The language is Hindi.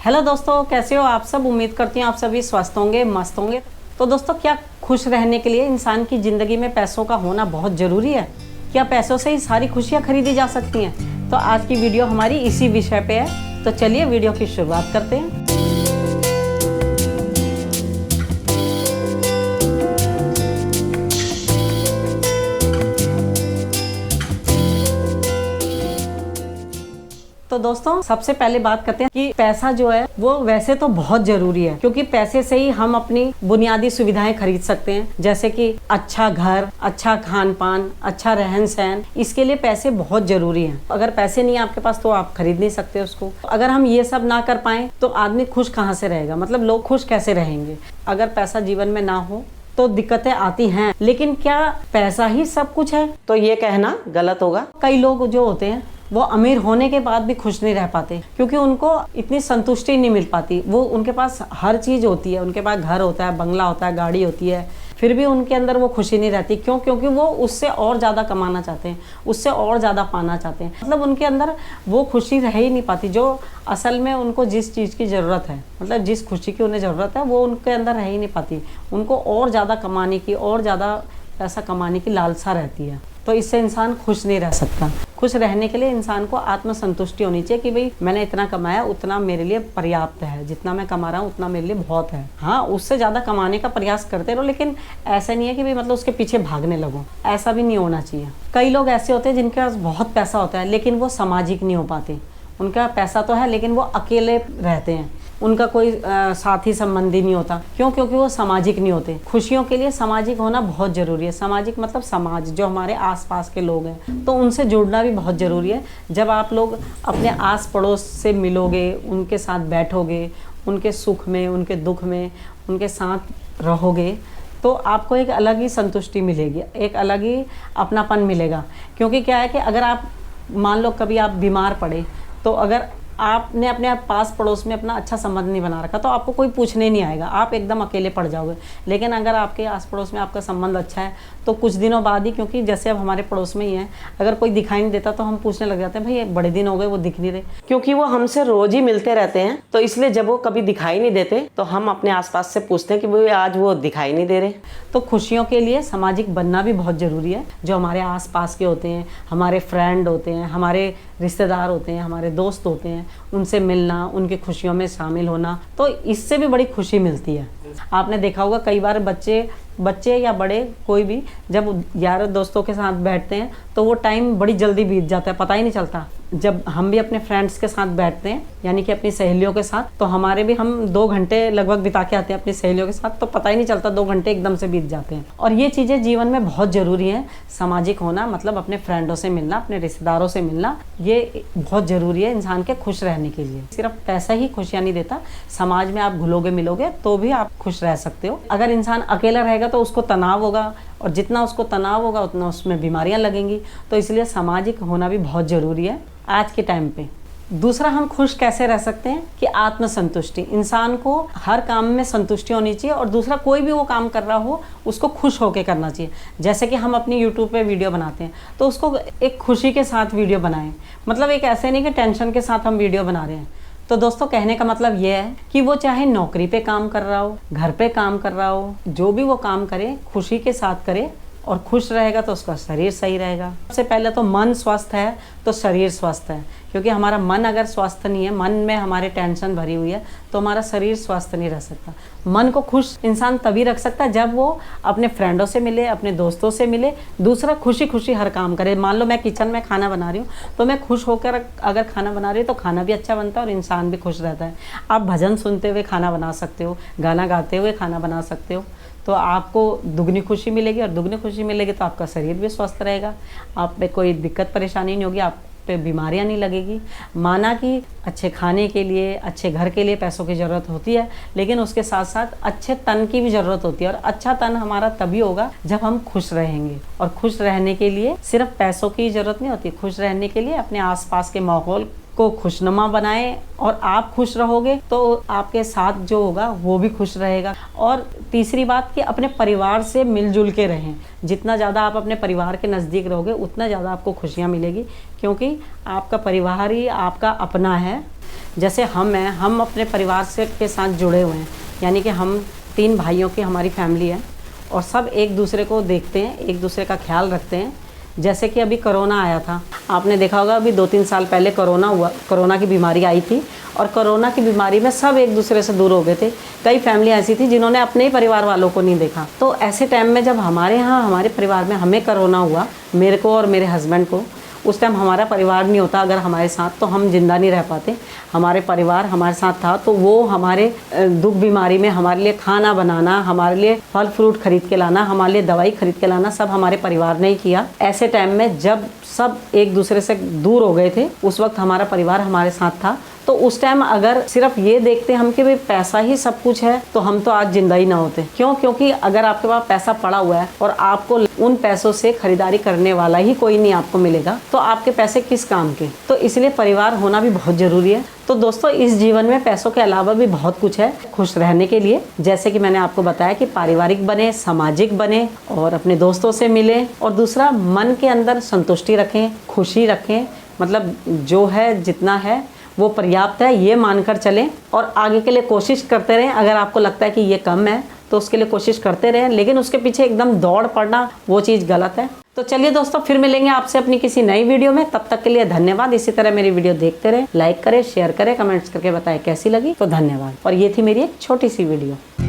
हेलो दोस्तों, कैसे हो आप सब। उम्मीद करती हूँ आप सभी स्वस्थ होंगे, मस्त होंगे। तो दोस्तों, क्या खुश रहने के लिए इंसान की ज़िंदगी में पैसों का होना बहुत ज़रूरी है? क्या पैसों से ही सारी खुशियाँ खरीदी जा सकती हैं? तो आज की वीडियो हमारी इसी विषय पे है। तो चलिए वीडियो की शुरुआत करते हैं। तो दोस्तों, सबसे पहले बात करते हैं कि पैसा जो है वो वैसे तो बहुत जरूरी है, क्योंकि पैसे से ही हम अपनी बुनियादी सुविधाएं खरीद सकते हैं, जैसे कि अच्छा घर, अच्छा खान पान, अच्छा रहन सहन। इसके लिए पैसे बहुत जरूरी हैं। अगर पैसे नहीं है आपके पास तो आप खरीद नहीं सकते उसको। अगर हम ये सब ना कर पाए तो आदमी खुश कहाँ से रहेगा, मतलब लोग खुश कैसे रहेंगे? अगर पैसा जीवन में ना हो तो दिक्कतें आती हैं, लेकिन क्या पैसा ही सब कुछ है? तो ये कहना गलत होगा। कई लोग जो होते हैं वो अमीर होने के बाद भी खुश नहीं रह पाते, क्योंकि उनको इतनी संतुष्टि नहीं मिल पाती। वो उनके पास हर चीज़ होती है, उनके पास घर होता है, बंगला होता है, गाड़ी होती है, फिर भी उनके अंदर वो खुशी नहीं रहती। क्यों? क्योंकि वो उससे और ज़्यादा कमाना चाहते हैं, उससे और ज़्यादा पाना चाहते हैं। मतलब उनके अंदर वो खुशी रह ही नहीं पाती जो असल में उनको जिस चीज़ की ज़रूरत है, मतलब जिस खुशी की उन्हें ज़रूरत है वो उनके अंदर रह ही नहीं पाती। उनको और ज़्यादा कमाने की, और ज़्यादा पैसा कमाने की लालसा रहती है। तो इससे इंसान खुश नहीं रह सकता। खुश रहने के लिए इंसान को आत्मसंतुष्टि होनी चाहिए कि भाई मैंने इतना कमाया, उतना मेरे लिए पर्याप्त है, जितना मैं कमा रहा हूँ उतना मेरे लिए बहुत है। हाँ, उससे ज़्यादा कमाने का प्रयास करते रहो, लेकिन ऐसा नहीं है कि भाई मतलब उसके पीछे भागने लगो। ऐसा भी नहीं होना चाहिए। कई लोग ऐसे होते हैं जिनके पास बहुत पैसा होता है लेकिन वो सामाजिक नहीं हो पाते। उनका पैसा तो है लेकिन वो अकेले रहते हैं, उनका कोई साथी संबंधी नहीं होता। क्यों? क्योंकि वो सामाजिक नहीं होते। खुशियों के लिए सामाजिक होना बहुत ज़रूरी है। सामाजिक मतलब समाज, जो हमारे आसपास के लोग हैं, तो उनसे जुड़ना भी बहुत ज़रूरी है। जब आप लोग अपने आस पड़ोस से मिलोगे, उनके साथ बैठोगे, उनके सुख में, उनके दुख में उनके साथ रहोगे, तो आपको एक अलग ही संतुष्टि मिलेगी, एक अलग ही अपनापन मिलेगा। क्योंकि क्या है कि अगर आप मान लो कभी आप बीमार पड़े, तो अगर आपने अपने पास पड़ोस में अपना अच्छा संबंध नहीं बना रखा तो आपको कोई पूछने नहीं आएगा, आप एकदम अकेले पड़ जाओगे। लेकिन अगर आपके आस पड़ोस में आपका संबंध अच्छा है तो कुछ दिनों बाद ही, क्योंकि जैसे अब हमारे पड़ोस में ही हैं, अगर कोई दिखाई नहीं देता तो हम पूछने लग जाते हैं, भाई बड़े दिन हो गए वो दिख नहीं रहे, क्योंकि वो हमसे रोज ही मिलते रहते हैं। तो इसलिए जब वो कभी दिखाई नहीं देते तो हम अपने आसपास से पूछते हैं कि भाई आज वो दिखाई नहीं दे रहे। तो खुशियों के लिए सामाजिक बनना भी बहुत ज़रूरी है। जो हमारे आसपास के होते हैं, हमारे फ्रेंड होते हैं, हमारे रिश्तेदार होते हैं, हमारे दोस्त होते हैं, उनसे मिलना, उनकी खुशियों में शामिल होना, तो इससे भी बड़ी खुशी मिलती है। आपने देखा होगा कई बार बच्चे या बड़े कोई भी जब यार दोस्तों के साथ बैठते हैं तो वो टाइम बड़ी जल्दी बीत जाता है, पता ही नहीं चलता। जब हम भी अपने फ्रेंड्स के साथ बैठते हैं, यानी कि अपनी सहेलियों के साथ, तो हमारे भी हम 2 घंटे लगभग बिता के आते हैं अपनी सहेलियों के साथ, तो पता ही नहीं चलता 2 घंटे एकदम से बीत जाते हैं। और ये चीज़ें जीवन में बहुत ज़रूरी हैं। सामाजिक होना मतलब अपने फ्रेंडों से मिलना, अपने रिश्तेदारों से मिलना, ये बहुत ज़रूरी है इंसान के खुश रहने के लिए। सिर्फ पैसा ही खुशियाँ नहीं देता, समाज में आप घुलोगे मिलोगे तो भी आप खुश रह सकते हो। अगर इंसान अकेला रहेगा तो उसको तनाव होगा, और जितना उसको तनाव होगा उतना उसमें बीमारियां लगेंगी। तो इसलिए सामाजिक होना भी बहुत ज़रूरी है आज के टाइम पे। दूसरा, हम खुश कैसे रह सकते हैं कि आत्मसंतुष्टि। इंसान को हर काम में संतुष्टि होनी चाहिए, और दूसरा कोई भी वो काम कर रहा हो उसको खुश होकर करना चाहिए। जैसे कि हम अपनी यूट्यूब पे वीडियो बनाते हैं तो उसको एक खुशी के साथ वीडियो बनाएं, मतलब एक ऐसे नहीं कि टेंशन के साथ हम वीडियो बना रहे हैं। तो दोस्तों, कहने का मतलब ये है कि वो चाहे नौकरी पे काम कर रहा हो, घर पे काम कर रहा हो, जो भी वो काम करे खुशी के साथ करे, और खुश रहेगा तो उसका शरीर सही रहेगा। सबसे पहले तो मन स्वस्थ है तो शरीर स्वस्थ है, क्योंकि हमारा मन अगर स्वस्थ नहीं है, मन में हमारे टेंशन भरी हुई है, तो हमारा शरीर स्वस्थ नहीं रह सकता। मन को खुश इंसान तभी रख सकता है जब वो अपने फ्रेंडों से मिले, अपने दोस्तों से मिले। दूसरा, खुशी खुशी हर काम करे। मान लो मैं किचन में खाना बना रही हूँ तो मैं खुश होकर अगर खाना बना रही हूँ तो खाना भी अच्छा बनता है और इंसान भी खुश रहता है। आप भजन सुनते हुए खाना बना सकते हो, गाना गाते हुए खाना बना सकते हो, तो आपको दुगनी खुशी मिलेगी, और दुगनी खुशी मिलेगी तो आपका शरीर भी स्वस्थ रहेगा, आप पे कोई दिक्कत परेशानी नहीं होगी, आप पे बीमारियां नहीं लगेगी। माना कि अच्छे खाने के लिए, अच्छे घर के लिए पैसों की ज़रूरत होती है, लेकिन उसके साथ साथ अच्छे तन की भी ज़रूरत होती है, और अच्छा तन हमारा तभी होगा जब हम खुश रहेंगे। और खुश रहने के लिए सिर्फ पैसों की ज़रूरत नहीं होती। खुश रहने के लिए अपने आसपास के माहौल को खुशनुमा बनाएं, और आप खुश रहोगे तो आपके साथ जो होगा वो भी खुश रहेगा। और तीसरी बात कि अपने परिवार से मिलजुल के रहें। जितना ज़्यादा आप अपने परिवार के नज़दीक रहोगे उतना ज़्यादा आपको खुशियाँ मिलेगी, क्योंकि आपका परिवार ही आपका अपना है। जैसे हम अपने परिवार से के साथ जुड़े हुए हैं, यानी कि हम 3 भाइयों की हमारी फैमिली है और सब एक दूसरे को देखते हैं, एक दूसरे का ख्याल रखते हैं। जैसे कि अभी कोरोना आया था, आपने देखा होगा, अभी 2-3 साल पहले कोरोना की बीमारी आई थी और कोरोना की बीमारी में सब एक दूसरे से दूर हो गए थे। कई फैमिली ऐसी थी जिन्होंने अपने ही परिवार वालों को नहीं देखा। तो ऐसे टाइम में जब हमारे यहाँ हमारे परिवार में हमें कोरोना हुआ, मेरे को और मेरे हस्बैंड को, उस टाइम हमारा परिवार नहीं होता अगर हमारे साथ, तो हम जिंदा नहीं रह पाते। हमारे परिवार हमारे साथ था, तो वो हमारे दुख बीमारी में हमारे लिए खाना बनाना, हमारे लिए फल फ्रूट खरीद के लाना, हमारे लिए दवाई खरीद के लाना, सब हमारे परिवार ने ही किया। ऐसे टाइम में जब सब एक दूसरे से दूर हो गए थे, उस वक्त हमारा परिवार हमारे साथ था। तो उस टाइम अगर सिर्फ ये देखते हम कि भाई पैसा ही सब कुछ है, तो हम तो आज जिंदा ही ना होते। क्यों? क्योंकि अगर आपके पास पैसा पड़ा हुआ है और आपको उन पैसों से खरीदारी करने वाला ही कोई नहीं आपको मिलेगा, तो आपके पैसे किस काम के? तो इसलिए परिवार होना भी बहुत जरूरी है। तो दोस्तों, इस जीवन में पैसों के अलावा भी बहुत कुछ है खुश रहने के लिए। जैसे कि मैंने आपको बताया कि पारिवारिक बने, सामाजिक बने और अपने दोस्तों से मिले। और दूसरा, मन के अंदर संतुष्टि रखें, खुशी रखें, मतलब जो है जितना है वो पर्याप्त है ये मानकर चलें और आगे के लिए कोशिश करते रहें। अगर आपको लगता है कि ये कम है तो उसके लिए कोशिश करते रहें, लेकिन उसके पीछे एकदम दौड़ पड़ना वो चीज़ गलत है। तो चलिए दोस्तों, फिर मिलेंगे आपसे अपनी किसी नई वीडियो में। तब तक के लिए धन्यवाद। इसी तरह मेरी वीडियो देखते रहें, लाइक करें, शेयर करें, कमेंट्स करके बताएं कैसी लगी। तो धन्यवाद। और ये थी मेरी एक छोटी सी वीडियो।